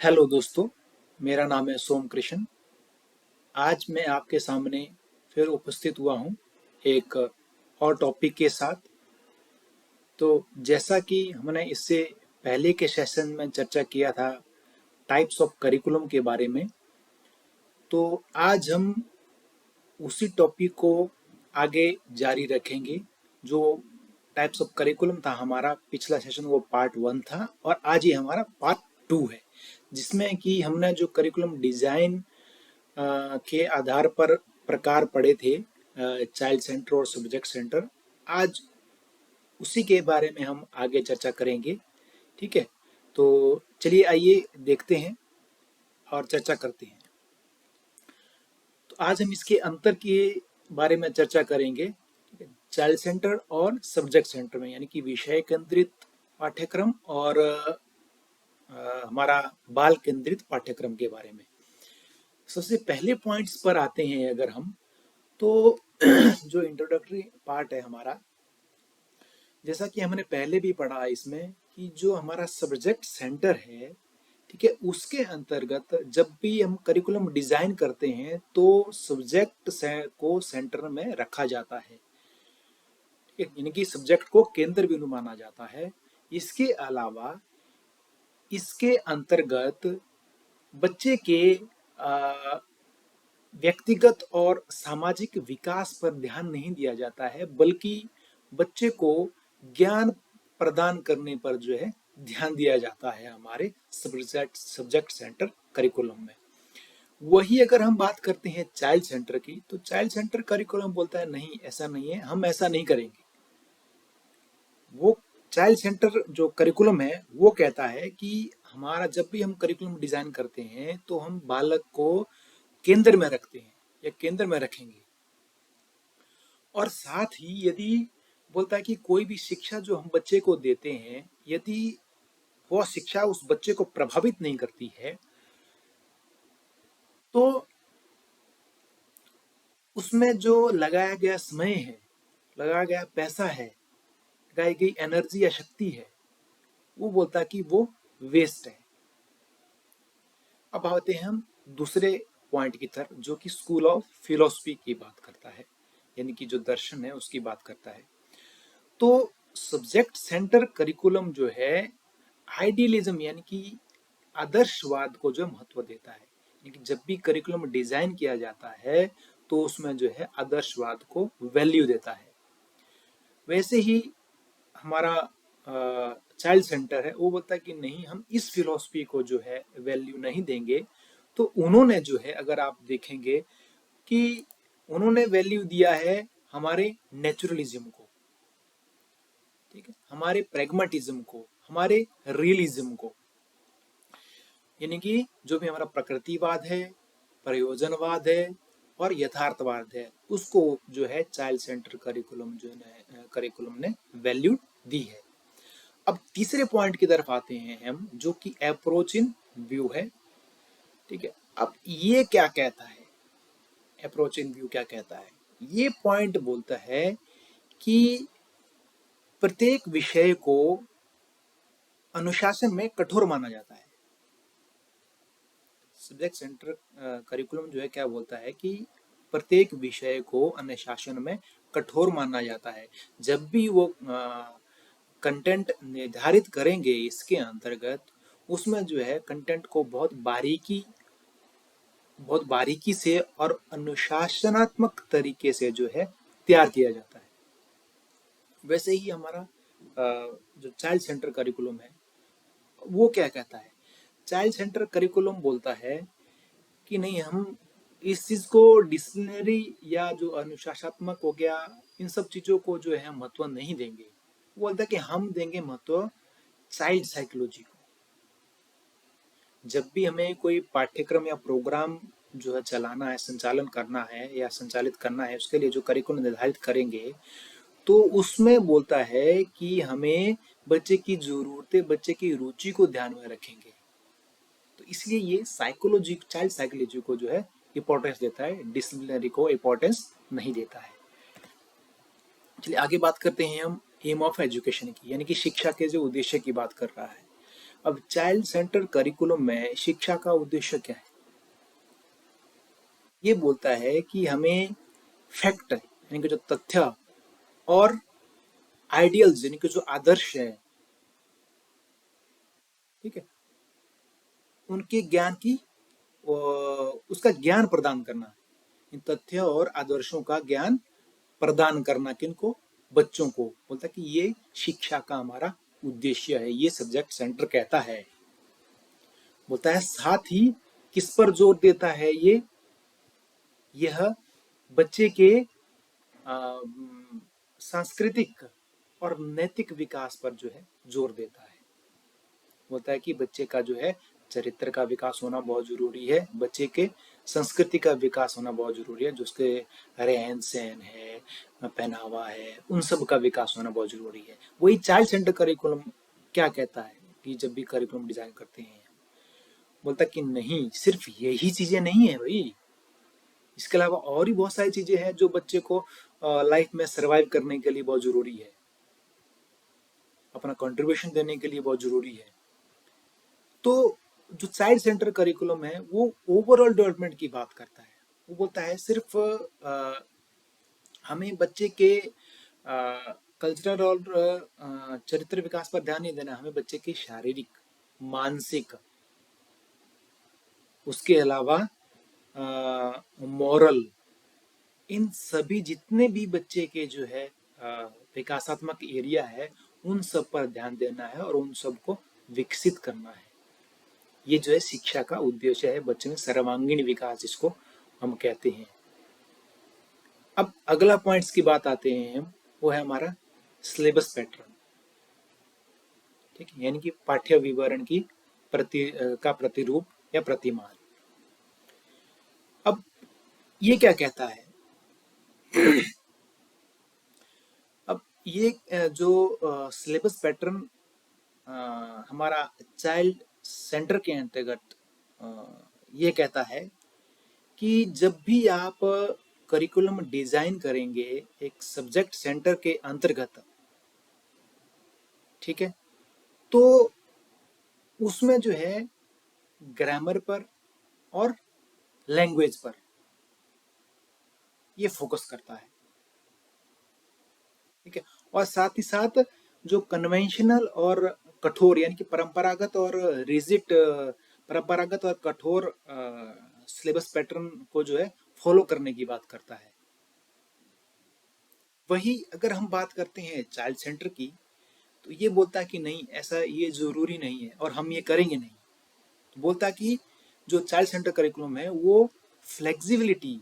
Hello दोस्तों, मेरा नाम है सोम कृष्ण। आज मैं आपके सामने फिर उपस्थित हुआ हूँ एक और टॉपिक के साथ। तो जैसा कि हमने इससे पहले के सेशन में चर्चा किया था टाइप्स ऑफ करिकुलम के बारे में, तो आज हम उसी टॉपिक को आगे जारी रखेंगे। जो टाइप्स ऑफ करिकुलम था हमारा पिछला सेशन, वो पार्ट 1 था और आज ये हमारा पार्ट 2 है, जिसमें कि हमने जो करिकुलम डिजाइन के आधार पर प्रकार पढ़े थे, चाइल्ड सेंटर और सब्जेक्ट सेंटर। आज उसी के बारे में हम आगे चर्चा करेंगे। ठीक है, तो चलिए आइए देखते हैं और चर्चा करते हैं। तो आज हम इसके अंतर के बारे में चर्चा करेंगे। ठीक है, चाइल्ड सेंटर और सब्जेक्ट सेंटर में, यानी कि विषय केंद्रित पाठ्यक्रम और हमारा बाल केंद्रित पाठ्यक्रम के बारे में। सबसे पहले पॉइंट्स पर आते हैं अगर हम, तो जो इंट्रोडक्टरी पार्ट है हमारा, जैसा कि हमने पहले भी पढ़ा इसमें कि जो हमारा सब्जेक्ट सेंटर है, ठीक है, उसके अंतर्गत जब भी हम करिकुलम डिजाइन करते हैं तो सब्जेक्ट को सेंटर में रखा जाता है। ठीक है, यानी कि सब्जेक्ट को केंद्र बिंदु माना जाता है। इसके अलावा इसके अंतर्गत बच्चे के व्यक्तिगत और सामाजिक विकास पर ध्यान नहीं दिया जाता है, बल्कि बच्चे को ज्ञान प्रदान करने पर जो है ध्यान दिया जाता है हमारे सब्जेक्ट सेंटर करिकुलम में। वही अगर हम बात करते हैं चाइल्ड सेंटर की, तो चाइल्ड सेंटर करिकुलम बोलता है नहीं, ऐसा नहीं है, हम ऐसा नहीं करेंगे। वो चाइल्ड सेंटर जो करिकुलम है वो कहता है कि हमारा जब भी हम करिकुलम डिजाइन करते हैं तो हम बालक को केंद्र में रखते हैं या केंद्र में रखेंगे। और साथ ही यदि बोलता है कि कोई भी शिक्षा जो हम बच्चे को देते हैं, यदि वह शिक्षा उस बच्चे को प्रभावित नहीं करती है, तो उसमें जो लगाया गया समय है, लगाया गया पैसा है, लगाई गई एनर्जी या शक्ति है, वो बोलता है कि वो वेस्ट है। अब आते हैं हम दूसरे पॉइंट की तरफ, जो कि स्कूल ऑफ फिलोसफी की बात करता है, यानी कि जो दर्शन है उसकी बात करता है। तो सब्जेक्ट सेंटर करिकुलम जो है आइडियलिज्म यानी कि आदर्शवाद को जो महत्व देता है, यानी कि जब भी करिकुलम डिजाइन किया जाता है तो उसमें जो है आदर्शवाद को वैल्यू देता है। वैसे ही हमारा चाइल्ड सेंटर है वो बोलता है कि नहीं, हम इस फिलॉसफी को जो है वैल्यू नहीं देंगे। तो उन्होंने जो है, अगर आप देखेंगे कि उन्होंने वैल्यू दिया है हमारे नेचुरलिज्म को, ठीक है, हमारे प्रैग्मेटिज्म को, हमारे रियलिज्म को, यानी कि जो भी हमारा प्रकृतिवाद है, प्रयोजनवाद है और यथार्थवाद है, उसको जो है चाइल्ड सेंटर करिकुलम ने वैल्यू दी है। अब तीसरे पॉइंट की तरफ आते हैं हम, जो कि अप्रोच इन व्यू है। ठीक है, अब ये क्या कहता है, अप्रोच इन व्यू क्या कहता है? ये पॉइंट बोलता है कि प्रत्येक विषय को अनुशासन में कठोर माना जाता है। सब्जेक्ट सेंटर करिकुलम जो है क्या बोलता है कि प्रत्येक विषय को अनुशासन में कठोर माना जाता है। जब भी वो कंटेंट निर्धारित करेंगे इसके अंतर्गत, उसमें जो है कंटेंट को बहुत बारीकी से और अनुशासनात्मक तरीके से जो है तैयार किया जाता है। वैसे ही हमारा जो चाइल्ड सेंटर करिकुलम है वो क्या कहता है? चाइल्ड सेंटर करिकुलम बोलता है कि नहीं, हम इस चीज को डिसिप्लिनरी या जो अनुशासनात्मक हो गया, इन सब चीजों को जो है महत्व नहीं देंगे। वो बोलता है कि हम देंगे महत्व चाइल्ड साइकोलॉजी को। जब भी हमें कोई पाठ्यक्रम या प्रोग्राम जो है चलाना है, संचालन करना है या संचालित करना है, उसके लिए जो करिकुलम निर्धारित करेंगे, तो उसमें बोलता है कि हमें बच्चे की जरूरतें, बच्चे की रुचि को ध्यान में रखेंगे। तो इसलिए ये साइकोलॉजी, चाइल्ड साइकोलॉजी को जो है इंपॉर्टेंस देता है, डिसिप्लिनरी को इंपॉर्टेंस नहीं देता है। चलिए आगे बात करते हैं हम एम ऑफ एजुकेशन की, यानी कि शिक्षा के जो उद्देश्य की बात कर रहा है। अब चाइल्ड सेंटर करिकुलम में शिक्षा का उद्देश्य क्या है? ये बोलता है कि हमें फैक्ट यानी कि जो तथ्य और आइडियल्स यानी कि जो आदर्श है, ठीक है, उनके ज्ञान की उसका ज्ञान प्रदान करना, इन तथ्य और आदर्शों का ज्ञान प्रदान करना किनको? बच्चों को। बोलता है कि ये शिक्षा का हमारा उद्देश्य है, ये सब्जेक्ट सेंटर कहता है। बोलता है साथ ही किस पर जोर देता है ये? यह बच्चे के सांस्कृतिक और नैतिक विकास पर जो है जोर देता है। बोलता है कि बच्चे का जो है चरित्र का विकास होना बहुत जरूरी है, बच्चे के संस्कृति का विकास होना बहुत जरूरी है, जो उसके रहन सहन है, पहनावा है, उन सब का विकास होना बहुत जरूरी है। वही चाइल्ड सेंटर करिकुलम क्या कहता है कि जब भी करिकुलम डिजाइन करते हैं, बोलता कि नहीं, सिर्फ यही चीजें नहीं है भाई, इसके अलावा और भी बहुत सारी चीजें हैं जो बच्चे को लाइफ में सरवाइव करने के लिए बहुत जरूरी है, अपना कंट्रीब्यूशन देने के लिए बहुत जरूरी है। तो जो चाइल्ड सेंटर करिकुलम है वो ओवरऑल डेवलपमेंट की बात करता है। वो बोलता है सिर्फ हमें बच्चे के कल्चरल और चरित्र विकास पर ध्यान नहीं देना, हमें बच्चे की शारीरिक, मानसिक, उसके अलावा मॉरल, इन सभी जितने भी बच्चे के जो है विकासात्मक एरिया है, उन सब पर ध्यान देना है और उन सब को विकसित करना है। ये जो है शिक्षा का उद्देश्य है, बच्चे में सर्वांगीण विकास जिसको हम कहते हैं। अब अगला पॉइंट्स की बात आते हैं हम, वो है हमारा सिलेबस पैटर्न, ठीक है, यानी कि पाठ्य विवरण की प्रतिरूप या प्रतिमान। अब ये क्या कहता है? अब ये जो सिलेबस पैटर्न हमारा चाइल्ड सेंटर के अंतर्गत ये कहता है कि जब भी आप करिकुलम डिजाइन करेंगे एक सब्जेक्ट सेंटर के अंतर्गत, ठीक है, तो उसमें जो है ग्रामर पर और लैंग्वेज पर ये फोकस करता है, ठीक है, और साथ ही साथ जो कन्वेंशनल और कठोर यानी कि परंपरागत और रिजिड, परंपरागत और कठोर सिलेबस पैटर्न को जो है फॉलो करने की बात करता है। वही अगर हम बात करते हैं चाइल्ड सेंटर की, तो ये बोलता है कि नहीं, ऐसा ये जरूरी नहीं है और हम ये करेंगे नहीं। तो बोलता है कि जो चाइल्ड सेंटर करिकुलम है वो फ्लेक्सिबिलिटी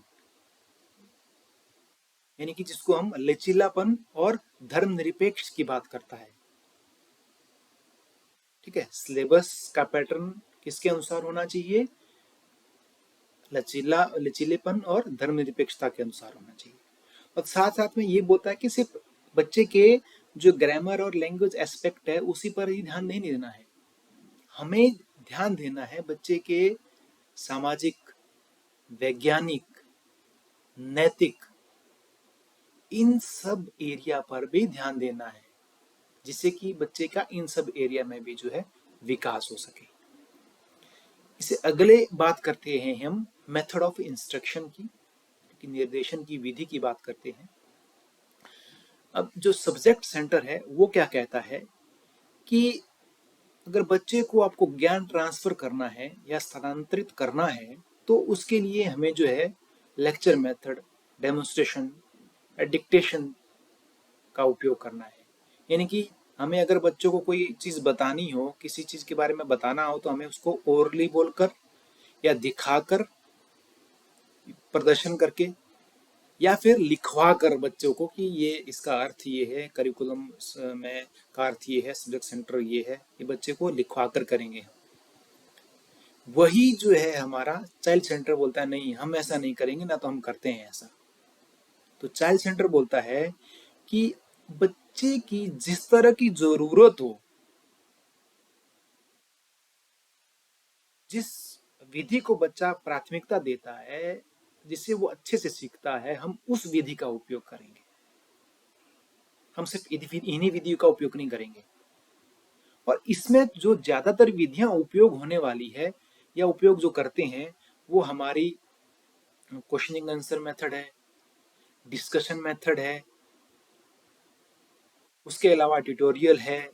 यानी कि जिसको हम लचीलापन और धर्मनिरपेक्ष की बात करता है, ठीक है। सिलेबस का पैटर्न किसके अनुसार होना चाहिए? लचीलेपन और धर्मनिरपेक्षता के अनुसार होना चाहिए। और साथ साथ में ये बोलता है कि सिर्फ बच्चे के जो ग्रामर और लैंग्वेज एस्पेक्ट है उसी पर ही ध्यान नहीं देना है, हमें ध्यान देना है बच्चे के सामाजिक, वैज्ञानिक, नैतिक, इन सब एरिया पर भी ध्यान देना है, जिससे कि बच्चे का इन सब एरिया में भी जो है विकास हो सके। इसे अगले बात करते हैं हम मेथड ऑफ इंस्ट्रक्शन की, निर्देशन की विधि की बात करते हैं। अब जो सब्जेक्ट सेंटर है वो क्या कहता है कि अगर बच्चे को आपको ज्ञान ट्रांसफर करना है या स्थानांतरित करना है तो उसके लिए हमें जो है लेक्चर मेथड, डेमोन्स्ट्रेशन, डिक्टेशन का उपयोग करना है। यानी कि हमें अगर बच्चों को कोई चीज बतानी हो, किसी चीज के बारे में बताना हो, तो हमें उसको ओरली बोलकर या दिखाकर, प्रदर्शन करके, या फिर लिखवा कर बच्चों को कि ये इसका अर्थ ये है, करिकुलम में का अर्थ ये है, सब्जेक्ट सेंटर ये है, ये बच्चे को लिखवा कर करेंगे। वही जो है हमारा चाइल्ड सेंटर बोलता है नहीं, हम ऐसा नहीं करेंगे, ना तो हम करते हैं ऐसा। तो चाइल्ड सेंटर बोलता है कि बच्चे की जिस तरह की जरूरत हो, जिस विधि को बच्चा प्राथमिकता देता है, जिससे वो अच्छे से सीखता है, हम उस विधि का उपयोग करेंगे। हम सिर्फ इन्हीं विधियों का उपयोग नहीं करेंगे। और इसमें जो ज्यादातर विधियां उपयोग होने वाली है या उपयोग जो करते हैं वो हमारी क्वेश्चनिंग आंसर मेथड है, डिस्कशन मेथड है, उसके अलावा ट्यूटोरियल है,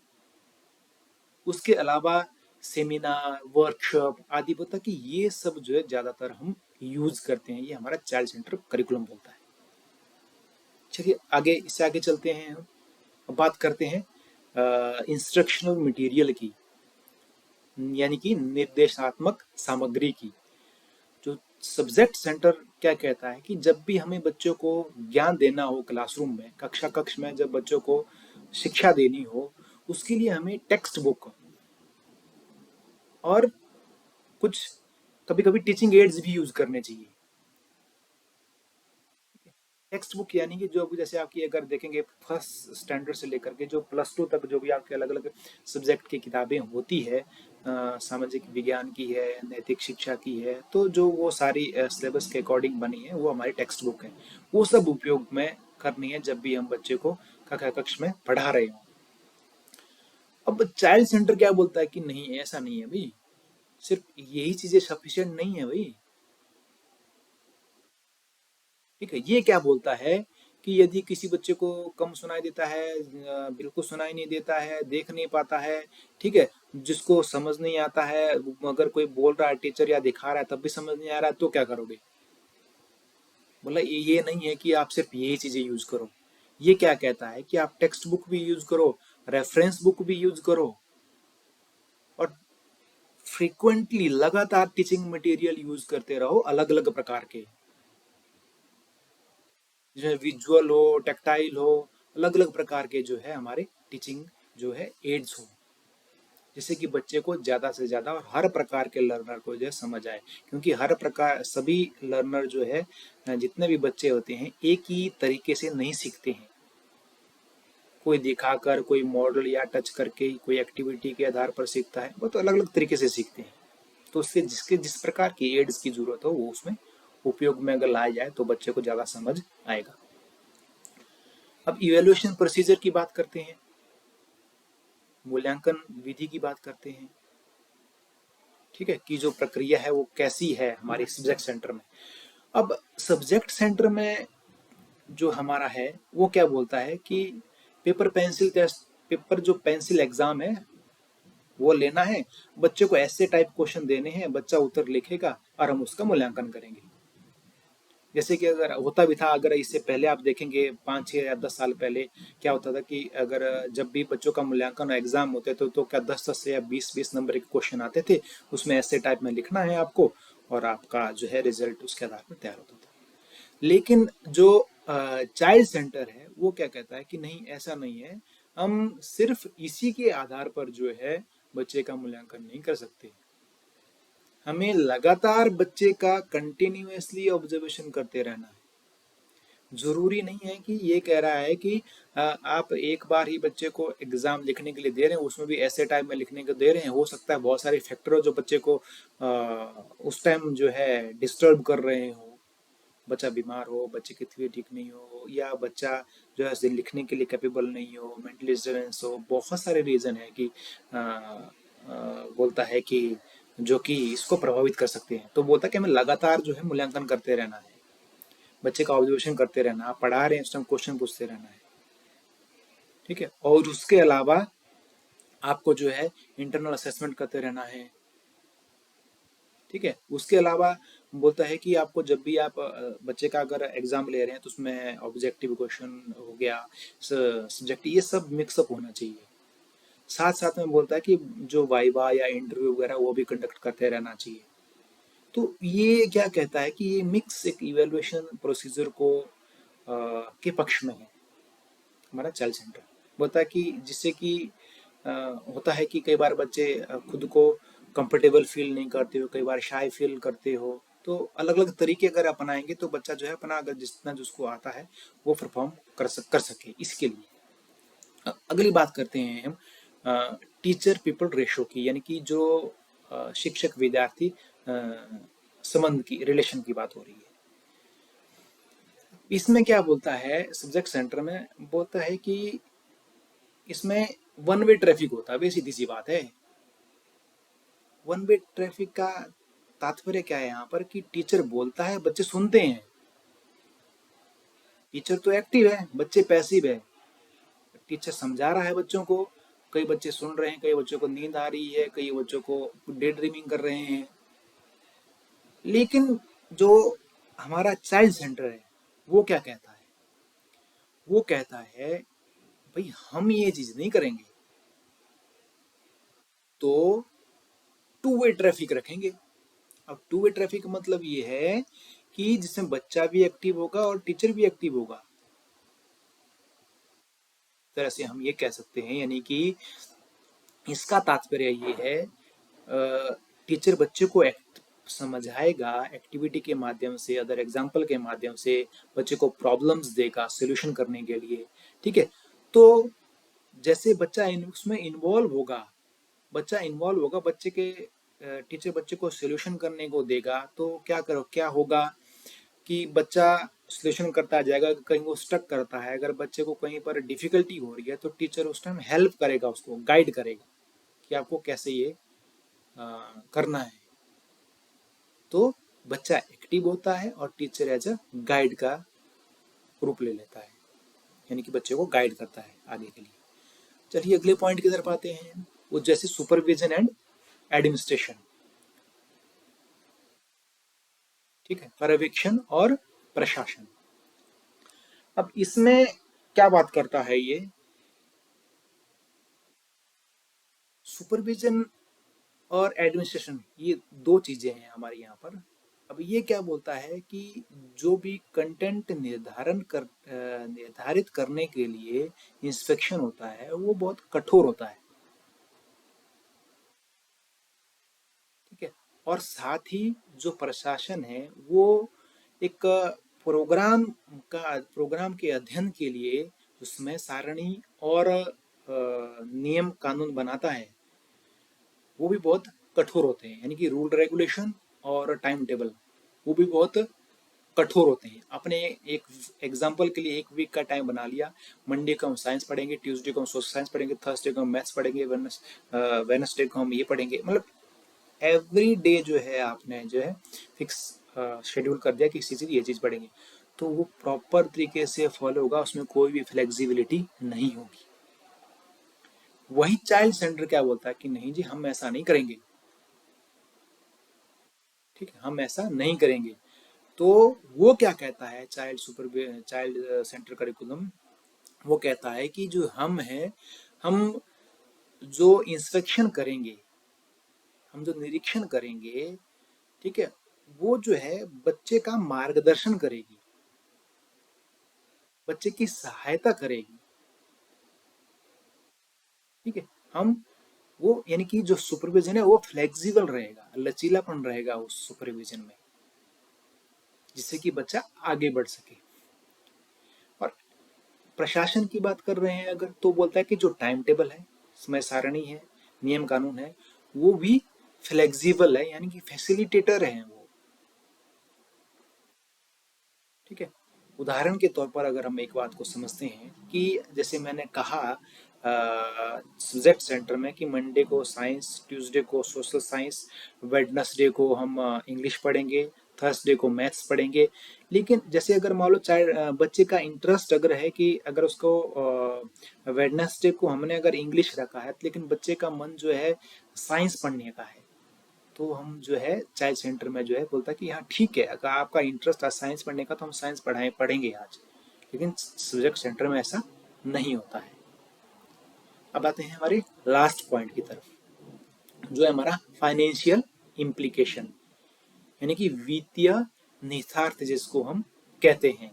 उसके अलावा सेमिनार, वर्कशॉप आदि बोलता कि ये सब जो है ज्यादातर हम यूज करते हैं। ये हमारा चाइल्ड सेंटर करिकुलम बोलता है। चलिए आगे, इससे आगे चलते हैं। हम अब बात करते हैं इंस्ट्रक्शनल मटेरियल की, यानी कि निर्देशात्मक सामग्री की। जो सब्जेक्ट सेंटर क्या कहता है कि जब भी हमें बच्चों को ज्ञान देना हो क्लासरूम में, कक्ष में जब बच्चों को शिक्षा देनी हो, उसके लिए हमें टेक्स्ट बुक और कुछ कभी कभी टीचिंग एड्स भी यूज करने चाहिए। टेक्स्ट बुक यानी कि जो जैसे आपकी अगर देखेंगे फर्स्ट स्टैंडर्ड से लेकर के जो प्लस 2 तक जो भी आपके अलग अलग सब्जेक्ट की किताबें होती है, सामाजिक विज्ञान की है, नैतिक शिक्षा की है, तो जो वो सारी सिलेबस के अकॉर्डिंग बनी है वो हमारी टेक्स्ट बुक है। वो सब उपयोग में करनी है जब भी हम बच्चे को कक्षा कक्ष में पढ़ा रहे हो। अब चाइल्ड सेंटर क्या बोलता है कि नहीं, ऐसा नहीं है भाई, सिर्फ यही चीजें सफिशिएंट नहीं है भाई। ठीक है, ये क्या बोलता है कि यदि किसी बच्चे को कम सुनाई देता है, बिल्कुल सुनाई नहीं देता है, देख नहीं पाता है, ठीक है, जिसको समझ नहीं आता है, अगर कोई बोल रहा है टीचर या दिखा रहा है तब भी समझ नहीं आ रहा है, तो क्या करोगे? बोला ये नहीं है कि आप सिर्फ यही चीजें यूज करो। ये क्या कहता है कि आप टेक्स्ट बुक भी यूज करो, रेफरेंस बुक भी यूज करो, और फ्रीक्वेंटली लगातार टीचिंग मटेरियल यूज करते रहो अलग अलग प्रकार के, जिसमें विजुअल हो, टेक्टाइल हो, अलग अलग प्रकार के जो है हमारे टीचिंग जो है एड्स हो, जिससे कि बच्चे को ज्यादा से ज्यादा और हर प्रकार के लर्नर को जो है समझ आए। क्योंकि हर प्रकार सभी लर्नर जो है, जितने भी बच्चे होते हैं एक ही तरीके से नहीं सीखते हैं। कोई दिखाकर, कोई मॉडल या टच करके, कोई एक्टिविटी के आधार पर सीखता है, वो तो अलग अलग तरीके से सीखते हैं। तो उससे जिसके जिस प्रकार की एड्स की जरूरत हो वो उसमें उपयोग में अगर लाया जाए तो बच्चे को ज्यादा समझ आएगा। अब इवेल्युएशन प्रोसीजर की बात करते हैं, मूल्यांकन विधि की बात करते हैं। ठीक है, कि जो प्रक्रिया है वो कैसी है हमारे सब्जेक्ट सेंटर में। अब सब्जेक्ट सेंटर में जो हमारा है वो क्या बोलता है कि पेपर पेंसिल टेस्ट, पेपर जो पेंसिल एग्जाम है वो लेना है, बच्चे को ऐसे टाइप क्वेश्चन देने हैं, बच्चा उत्तर लिखेगा और हम उसका मूल्यांकन करेंगे। जैसे कि अगर होता भी था, अगर इससे पहले आप देखेंगे 5, 6 या 10 साल पहले क्या होता था कि अगर जब भी बच्चों का मूल्यांकन एग्जाम होते थे तो क्या 10 10 या 20 20 नंबर के क्वेश्चन आते थे, उसमें ऐसे टाइप में लिखना है आपको और आपका जो है रिजल्ट उसके आधार पर तैयार होता था। लेकिन जो चाइल्ड सेंटर है वो क्या कहता है कि नहीं, ऐसा नहीं है, हम सिर्फ इसी के आधार पर जो है बच्चे का मूल्यांकन नहीं कर सकते। हमें लगातार बच्चे का कंटिन्यूअसली ऑब्जर्वेशन करते रहना है। जरूरी नहीं है कि ये कह रहा है कि आप एक बार ही बच्चे को एग्जाम लिखने के लिए दे रहे हैं, उसमें भी ऐसे टाइम में लिखने को दे रहे हैं। हो सकता है बहुत सारे फैक्टर हो जो बच्चे को उस टाइम जो है डिस्टर्ब कर रहे हो, बच्चा बीमार हो, बच्चे की तबीयत ठीक नहीं हो, या बच्चा जो है लिखने के लिए कैपेबल नहीं हो, मेंटल डिस्टर्बेंस हो, बहुत सारे रीजन है कि बोलता है कि जो कि इसको प्रभावित कर सकते हैं। तो बोलता है कि हमें लगातार जो है मूल्यांकन करते रहना है, बच्चे का ऑब्जर्वेशन करते रहना, आप पढ़ा रहे हैं उस टाइम क्वेश्चन पूछते रहना है। ठीक है, और उसके अलावा आपको जो है इंटरनल असेसमेंट करते रहना है। ठीक है, उसके अलावा बोलता है कि आपको जब भी आप बच्चे का अगर एग्जाम ले रहे हैं तो उसमें ऑब्जेक्टिव क्वेश्चन हो गया, सब्जेक्ट, ये सब मिक्सअप होना चाहिए। साथ साथ में बोलता है कि जो वाइवा या इंटरव्यू वगैरह वो भी कंडक्ट करते रहना चाहिए। तो ये क्या कहता है कि ये मिक्स एक इवेल्युएशन प्रोसीजर को के पक्ष में है हमारा चाइल्ड सेंटर। बोलता है कि जिससे कि होता है कि कई बार बच्चे खुद को कंफर्टेबल फील नहीं करते हो, कई बार शाय फील करते हो, तो अलग अलग तरीके अगर अपनाएंगे तो बच्चा जो है अपना अगर जितना जिसको आता है वो परफॉर्म कर सके। इसके लिए अगली बात करते हैं हम टीचर पीपल रेशो की, यानी कि जो शिक्षक विद्यार्थी संबंध की, रिलेशन की बात हो रही है। इसमें क्या बोलता है सब्जेक्ट सेंटर में, बोलता है कि इसमें वन वे ट्रैफिक होता है, वे सीधी सी बात है। वन वे ट्रैफिक का तात्पर्य क्या है यहाँ पर कि टीचर बोलता है, बच्चे सुनते हैं। टीचर तो एक्टिव है, बच्चे पैसिव है। टीचर समझा रहा है बच्चों को, कई बच्चे सुन रहे हैं, कई बच्चों को नींद आ रही है, कई बच्चों को डे ड्रीमिंग कर रहे हैं। लेकिन जो हमारा चाइल्ड सेंटर है वो क्या कहता है? वो कहता है भाई हम ये चीज नहीं करेंगे, तो टू वे ट्रैफिक रखेंगे। अब टू वे ट्रैफिक का मतलब ये है कि जिसमें बच्चा भी एक्टिव होगा और टीचर भी एक्टिव होगा। तरह से हम ये कह सकते हैं, यानी कि इसका तात्पर्य ये है, टीचर बच्चे को समझाएगा एक्टिविटी के माध्यम से, अदर एग्जाम्पल के माध्यम से, बच्चे को प्रॉब्लम्स देगा सोल्यूशन करने के लिए। ठीक है, तो जैसे बच्चा उसमें इन्वॉल्व होगा, बच्चे के टीचर बच्चे को सोल्यूशन करने को देगा, तो क्या होगा कि बच्चा सोल्यूशन करता जाएगा। कहीं वो स्टक करता है, अगर बच्चे को कहीं पर डिफिकल्टी हो रही है तो टीचर उस टाइम हेल्प करेगा, उसको गाइड करेगा कि आपको कैसे ये करना है। तो बच्चा एक्टिव होता है और टीचर एज अ गाइड का रूप ले लेता है, यानी कि बच्चे को गाइड करता है आगे के लिए। चलिए अगले पॉइंट की तरफ आते हैं, वो जैसे सुपरविजन एंड एडमिनिस्ट्रेशन। ठीक है, पर्यवेक्षण और प्रशासन। अब इसमें क्या बात करता है ये? सुपरविजन और एडमिनिस्ट्रेशन ये दो चीजें हैं हमारे यहाँ पर। अब ये क्या बोलता है कि जो भी कंटेंट निर्धारित करने के लिए इंस्पेक्शन होता है वो बहुत कठोर होता है। ठीक है, और साथ ही जो प्रशासन है वो एक प्रोग्राम के अध्ययन के लिए उसमें सारणी और नियम कानून बनाता है, वो भी बहुत कठोर होते हैं। यानी कि रूल रेगुलेशन और टाइम टेबल वो भी बहुत कठोर होते हैं। अपने एक एग्जाम्पल के लिए एक वीक का टाइम बना लिया, मंडे को हम साइंस पढ़ेंगे, ट्यूसडे को हम सोशल साइंस पढ़ेंगे, थर्सडे को हम मैथ्स पढ़ेंगे, वेडनेसडे को हम ये पढ़ेंगे। मतलब एवरी डे जो है आपने जो है फिक्स शेड्यूल कर दिया कि इसी चीज ये चीज पढ़ेंगे, तो वो प्रॉपर तरीके से फॉलो होगा, उसमें कोई भी फ्लेक्सिबिलिटी नहीं होगी। वही चाइल्ड सेंटर क्या बोलता है कि नहीं जी हम ऐसा नहीं करेंगे। ठीक है, हम ऐसा नहीं करेंगे। तो वो क्या कहता है चाइल्ड सेंटर करिकुलम? वो कहता है कि जो हम हैं, हम जो इंस्पेक्शन करेंगे, हम जो निरीक्षण करेंगे, ठीक है, वो जो है बच्चे का मार्गदर्शन करेगी, बच्चे की सहायता करेगी। ठीक है, हम वो यानी कि जो सुपरविजन है वो फ्लेक्सिबल रहेगा, लचीलापन रहेगा उस सुपरविजन में, जिससे कि बच्चा आगे बढ़ सके। और प्रशासन की बात कर रहे हैं अगर, तो बोलता है कि जो टाइम टेबल है, समय सारणी है, नियम कानून है, वो भी फ्लेक्सिबल है, यानी कि फैसिलिटेटर है वो। ठीक है, उदाहरण के तौर पर अगर हम एक बात को समझते हैं कि जैसे मैंने कहा सब्जेक्ट सेंटर में कि मंडे को साइंस, ट्यूसडे को सोशल साइंस, वेडनेसडे को हम इंग्लिश पढ़ेंगे, थर्सडे को मैथ्स पढ़ेंगे। लेकिन जैसे अगर मान लो चाइल्ड बच्चे का इंटरेस्ट अगर है कि अगर उसको वेडनेसडे को हमने अगर इंग्लिश रखा है, लेकिन बच्चे का मन जो है साइंस पढ़ने का है, तो हम जो है चाइल्ड सेंटर में जो है बोलता है कि हाँ ठीक है, अगर आपका इंटरेस्ट है साइंस पढ़ने का तो हम साइंस पढ़ेंगे आज। लेकिन सब्जेक्ट सेंटर में ऐसा नहीं होता है। अब आते हैं हमारे लास्ट पॉइंट की तरफ, जो है हमारा फाइनेंशियल इम्प्लीकेशन, यानी कि वित्तीय निहितार्थ जिसको हम कहते हैं।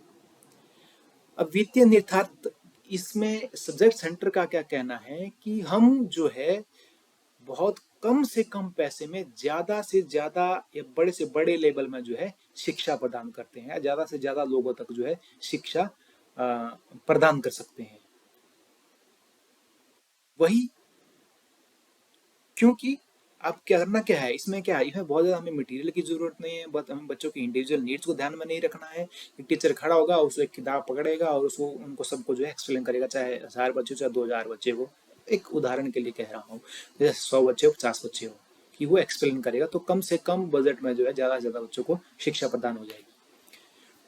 अब वित्तीय निहितार्थ, इसमें सब्जेक्ट सेंटर का क्या कहना है कि हम जो है बहुत कम से कम पैसे में ज्यादा से ज्यादा या बड़े से बड़े लेवल में जो है शिक्षा प्रदान करते हैं, ज्यादा से ज्यादा लोगों तक जो है शिक्षा प्रदान कर सकते हैं। वही, क्योंकि अब क्या करना क्या है इसमें, क्या है इसमें बहुत ज्यादा हमें मटेरियल की जरूरत नहीं है, बस हमें बच्चों की इंडिविजुअल नीड्स को ध्यान में नहीं रखना है। एक टीचर खड़ा होगा, उसको एक किताब पकड़ेगा और उसको उनको सबको जो है एक्सप्लेन करेगा, चाहे 1000 बच्चे चाहे 2000 बच्चे को। एक उदाहरण के लिए कह रहा हूँ, जैसे 100 बच्चे हो 50 बच्चे हो कि वो एक्सप्लेन करेगा तो कम से कम बजट में जो है ज्यादा से ज्यादा बच्चों को शिक्षा प्रदान हो जाएगी।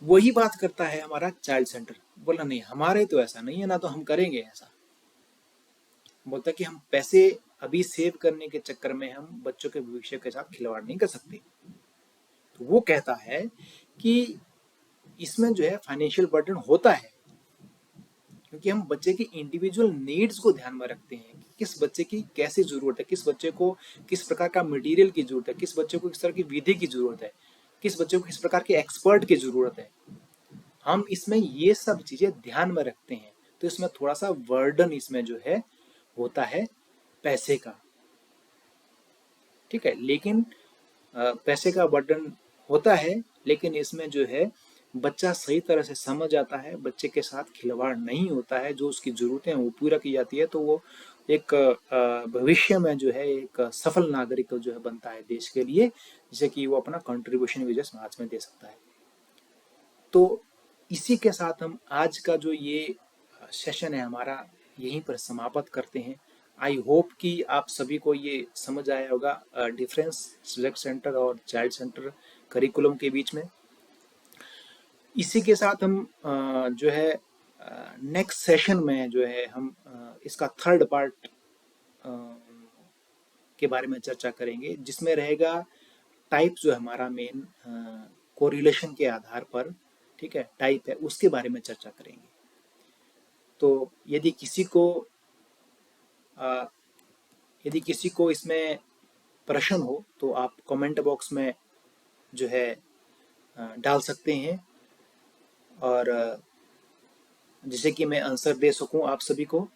वही बात करता है हमारा चाइल्ड सेंटर, बोला नहीं हमारे तो ऐसा नहीं है, ना तो हम करेंगे ऐसा। बोलता कि हम पैसे अभी सेव करने के चक्कर में हम बच्चों के भविष्य के साथ खिलवाड़ नहीं कर सकते। तो वो कहता है कि इसमें जो है फाइनेंशियल बर्डन होता है, क्योंकि हम बच्चे की इंडिविजुअल नीड्स को ध्यान में रखते हैं कि किस बच्चे की कैसी जरूरत है, किस बच्चे को किस प्रकार का मटेरियल की जरूरत है, किस बच्चे को किस तरह की विधि की जरूरत है, किस बच्चे को किस प्रकार के एक्सपर्ट की जरूरत है। हम इसमें ये सब चीजें ध्यान में रखते हैं, तो इसमें थोड़ा सा वर्डन इसमें जो है होता है पैसे का, ठीक है। लेकिन पैसे का बर्डन होता है, लेकिन इसमें जो है बच्चा सही तरह से समझ आता है, बच्चे के साथ खिलवाड़ नहीं होता है, जो उसकी जरूरतें वो पूरा की जाती है, तो वो एक भविष्य में जो है एक सफल नागरिक जो है बनता है देश के लिए, जिसे कि वो अपना कंट्रीब्यूशन भी समाज में दे सकता है। तो इसी के साथ हम आज का जो ये सेशन है हमारा यहीं पर समाप्त करते हैं। आई होप कि आप सभी को ये समझ आया होगा डिफरेंस सिलेक्ट सेंटर और चाइल्ड सेंटर करिकुलम के बीच में। इसी के साथ हम जो है नेक्स्ट सेशन में जो है हम इसका थर्ड पार्ट के बारे में चर्चा करेंगे, जिसमें रहेगा टाइप जो है हमारा मेन कोरिलेशन के आधार पर, ठीक है, टाइप है उसके बारे में चर्चा करेंगे। तो यदि किसी को इसमें प्रश्न हो तो आप कमेंट बॉक्स में जो है डाल सकते हैं, और जिसे कि मैं आंसर दे सकूं आप सभी को।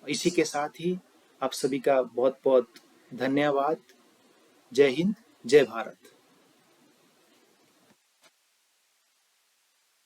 इसी के साथ ही आप सभी का बहुत बहुत धन्यवाद। जय हिंद, जय भारत।